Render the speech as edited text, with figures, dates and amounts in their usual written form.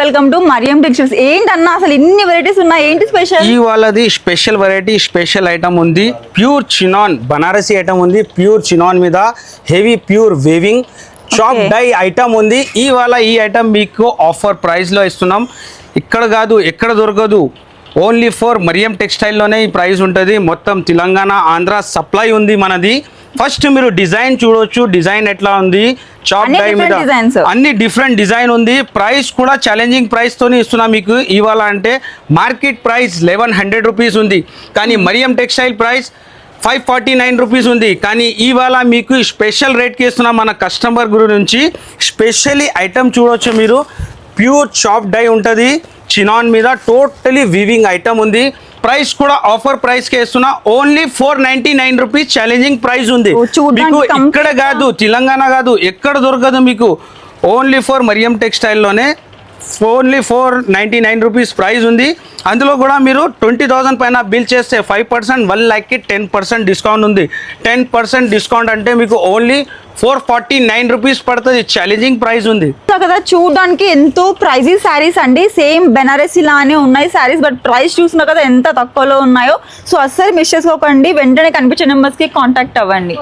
Welcome to Mariam textiles. ఏంటన్నా అసలు ఇన్ని వెరైటీస్ ఉన్నాయి, ఏంటి స్పెషల్? ఈ వాళ్ళది స్పెషల్ వెరైటీ, స్పెషల్ ఐటమ్ ఉంది. ప్యూర్ చినాన్ బనారసి ఐటమ్ ఉంది. ప్యూర్ చినాన్ మీద హెవీ ప్యూర్ వేవింగ్ చాప్ డై ఐటమ్ ఉంది. ఈ ఐటమ్ మీకు ఆఫర్ ప్రైస్లో ఇస్తున్నాం. ఇక్కడ కాదు, ఎక్కడ దొరకదు. ఓన్లీ ఫర్ మరియం టెక్స్టైల్లోనే ఈ ప్రైస్ ఉంటుంది. మొత్తం తెలంగాణ, ఆంధ్ర సప్లై ఉంది మనది. ఫస్ట్ మీరు డిజైన్ చూడొచ్చు, డిజైన్ ఎట్లా ఉంది. చాప్ డై మీద అన్ని డిఫరెంట్ డిజైన్ ఉంది. ప్రైస్ కూడా ఛాలెంజింగ్ ప్రైస్ తోనే ఇస్తున్నా మీకు. ఇవాళ అంటే మార్కెట్ ప్రైస్ 1100 రూపీస్ ఉంది, కానీ మరియం టెక్స్టైల్ ప్రైస్ 549 రూపీస్ ఉంది. కానీ ఇవాళ మీకు స్పెషల్ రేట్కి ఇస్తున్నా మన కస్టమర్ గురించి. స్పెషల్లీ ఐటమ్ చూడొచ్చు మీరు. ప్యూర్ చాప్ డై ఉంటుంది చినాన్ మీద, టోటలీ వీవింగ్ ఐటమ్ ఉంది. ప్రైస్ కూడా ఆఫర్ ప్రైస్ కి ఇస్తున్నా. ఓన్లీ 499 రూపీస్ ఛాలెంజింగ్ ప్రైస్ ఉంది మీకు. ఇక్కడ కాదు, తెలంగాణ కాదు, ఎక్కడ దొరకదు మీకు. ఓన్లీ ఫర్ మరియం టెక్స్టైల్లోనే ఓన్లీ 499 రూపీస్ ప్రైస్ ఉంది. అందులో కూడా మీరు 20,000 పైన బిల్ చేస్తే 5%, 1 లాక్కి 10% డిస్కౌంట్ ఉంది. 10% డిస్కౌంట్ అంటే మీకు ఓన్లీ 449 రూపీస్ పడుతుంది. ఛాలెంజింగ్ ప్రైస్ ఉంది కదా. చూడడానికి ఎంతో ప్రైజీ శారీస్ అండి. సేమ్ బెనారసీ లానే ఉన్నాయి శారీస్, బట్ ప్రైస్ చూసినా కదా ఎంత తక్కువలో ఉన్నాయో. సో అస్సలు మిస్ చేసుకోకండి. వెంటనే కనిపించే నెంబర్స్కి కాంటాక్ట్ అవ్వండి.